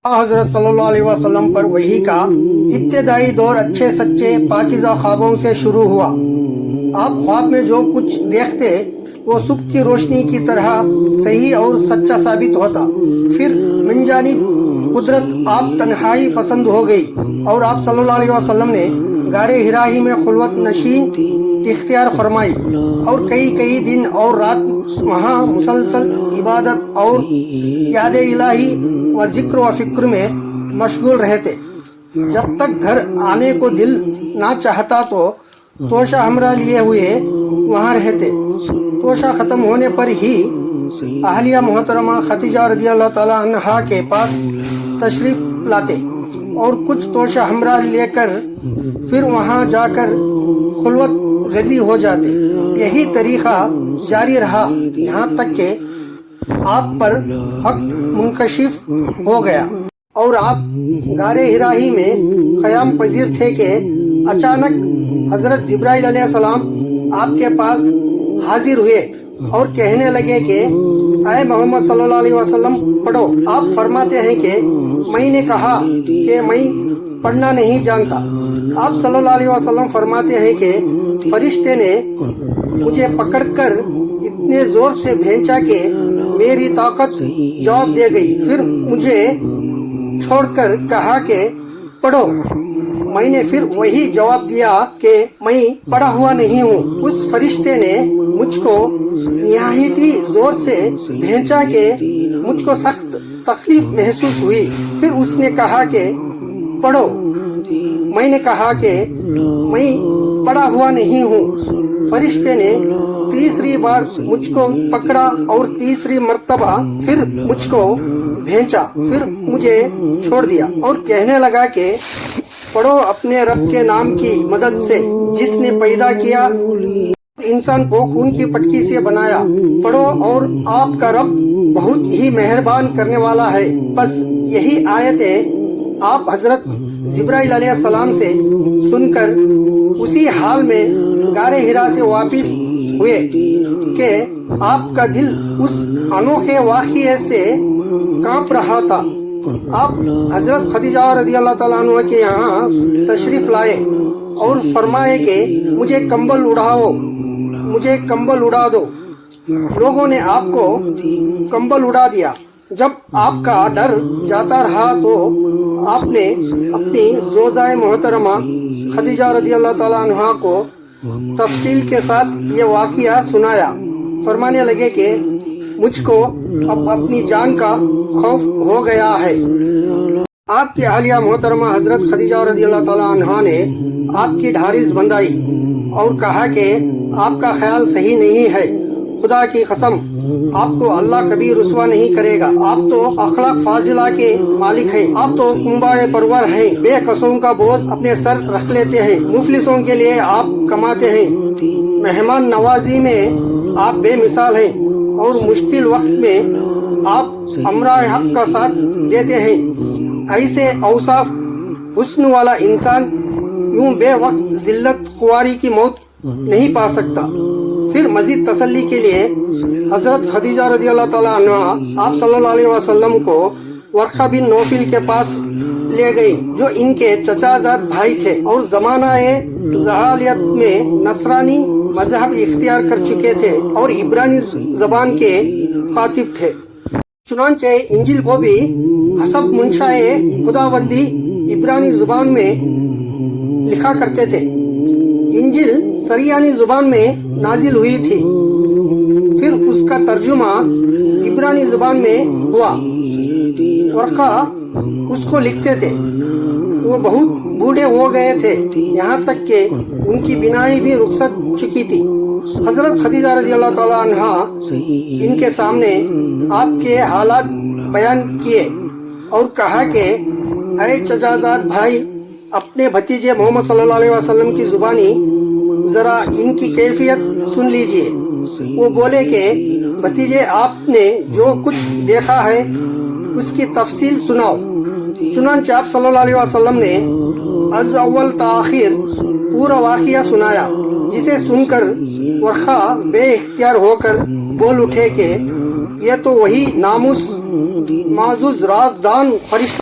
حضرت صلی اللہ علیہ وسلم پر وحی کا ابتدائی دور اچھے سچے پاکیزہ خوابوں سے شروع ہوا۔ آپ خواب میں جو کچھ دیکھتے وہ صبح کی روشنی کی طرح صحیح اور سچا ثابت ہوتا۔ پھر من جانب قدرت آپ تنہائی پسند ہو گئی اور آپ صلی اللہ علیہ وسلم نے غار حرائی میں خلوت نشین اختیار فرمائی اور کئی دن اور رات وہاں مسلسل عبادت اور یاد الہی و ذکر و فکر میں مشغول رہتے۔ جب تک گھر آنے کو دل نہ چاہتا تو توشہ ہمراہ لیے ہوئے وہاں رہتے۔ توشہ ختم ہونے پر ہی اہلیہ محترمہ خدیجہ رضی اللہ تعالیٰ عنہا کے پاس تشریف لاتے اور کچھ توشہ ہمراہ لے کر پھر وہاں جا کر خلوت غزی ہو جاتے۔ یہی طریقہ جاری رہا یہاں تک کہ آپ پر حق منکشف ہو گیا اور آپ غار حرائی میں قیام پذیر تھے کہ اچانک حضرت جبرائیل علیہ السلام آپ کے پاس حاضر ہوئے اور کہنے لگے کہ اے محمد صلی اللہ علیہ وسلم پڑھو۔ آپ فرماتے ہیں کہ میں نے کہا کہ میں پڑھنا نہیں جانتا۔ آپ صلی اللہ علیہ وسلم فرماتے ہیں کہ فرشتے نے مجھے پکڑ کر اتنے زور سے بھینچا کہ میری طاقت جواب دے گئی۔ پھر مجھے چھوڑ کر کہا کہ پڑھو۔ میں نے پھر وہی جواب دیا کہ میں پڑھا ہوا نہیں ہوں۔ اس فرشتے نے مجھ کو نہایت ہی زور سے بھینچا کہ مجھ کو سخت تکلیف محسوس ہوئی۔ پھر اس نے کہا کہ پڑھو۔ میں نے کہا کہ میں پڑھا ہوا نہیں ہوں۔ فرشتے نے تیسری بار مجھ کو پکڑا اور تیسری مرتبہ پھر مجھ کو بھینچا، پھر مجھے چھوڑ دیا اور کہنے لگا کہ پڑھو اپنے رب کے نام کی مدد سے جس نے پیدا کیا انسان کو خون کی پٹکی سے بنایا۔ پڑھو اور آپ کا رب بہت ہی مہربان کرنے والا ہے۔ بس یہی آیتیں آپ حضرت جبرائیل علیہ السلام سے سن کر اسی حال میں غار حرا سے واپس ہوئے کہ آپ کا دل اس انوکھے واقعے سے کانپ رہا تھا۔ آپ حضرت خدیجہ رضی اللہ تعالیٰ عنہ کے یہاں تشریف لائے اور فرمائے کہ مجھے کمبل اڑاؤ، مجھے کمبل اڑا دو۔ لوگوں نے آپ کو کمبل اڑا دیا۔ جب آپ کا ڈر جاتا رہا تو آپ نے اپنی زوجہ محترمہ خدیجہ رضی اللہ تعالیٰ عنہ کو تفصیل کے ساتھ یہ واقعہ سنایا۔ فرمانے لگے کہ مجھ کو اب اپنی جان کا خوف ہو گیا ہے۔ آپ کی اہلیہ محترمہ حضرت خدیجہ رضی اللہ تعالیٰ عنہ نے آپ کی ڈھارس بندائی اور کہا کہ آپ کا خیال صحیح نہیں ہے۔ خدا کی قسم آپ کو اللہ کبھی رسوا نہیں کرے گا۔ آپ تو اخلاق فاضلہ کے مالک ہیں، آپ تو کنبہ پرور ہیں، بے قصوں کا بوجھ اپنے سر رکھ لیتے ہیں، مفلسوں کے لیے آپ کماتے ہیں، مہمان نوازی میں آپ بے مثال ہیں اور مشکل وقت میں آپ امرائے حق کا ساتھ دیتے ہیں۔ ایسے اوصاف حسن والا انسان یوں بے وقت ذلت خواری کی موت نہیں پا سکتا۔ پھر مزید تسلی کے لیے حضرت خدیجہ رضی اللہ تعالیٰ عنہ آپ صلی اللہ علیہ وسلم کو ورقہ بن نوفل کے پاس لے گئی جو ان کے چچا زاد بھائی تھے اور زمانہ جاہلیت میں نصرانی مذہب اختیار کر چکے تھے اور عبرانی زبان کے خاطب تھے۔ چنانچہ انجیل کو بھی حسب منشائے خداوندی عبرانی زبان میں لکھا کرتے تھے۔ انجیل سریانی زبان میں نازل ہوئی تھی، پھر اس کا ترجمہ عبرانی زبان میں ہوا۔ ورقہ اس کو لکھتے تھے۔ وہ بہت بوڑھے ہو گئے تھے، یہاں تک کہ ان کی بینائی بھی رخصت چکی تھی۔ حضرت خدیجہ رضی اللہ تعالیٰ عنہ ان کے سامنے آپ کے حالات بیان کیے اور کہا کہ اے چچا زاد بھائی، اپنے بھتیجے محمد صلی اللہ علیہ وسلم کی زبانی ذرا ان کی کیفیت سن لیجئے۔ وہ بولے کہ بھتیجے آپ نے جو کچھ دیکھا ہے اس کی تفصیل سناؤ۔ چنانچہ آپ صلی اللہ علیہ وسلم نے از اول تاخیر پورا واقعہ سنایا، جسے سن کر ورقہ بے اختیار ہو کر بول اٹھے کہ یہ تو وہی ناموس معزز رازدان فرشتہ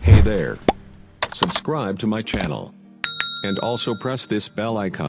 Hey there. Subscribe to my channel. And also press this bell icon.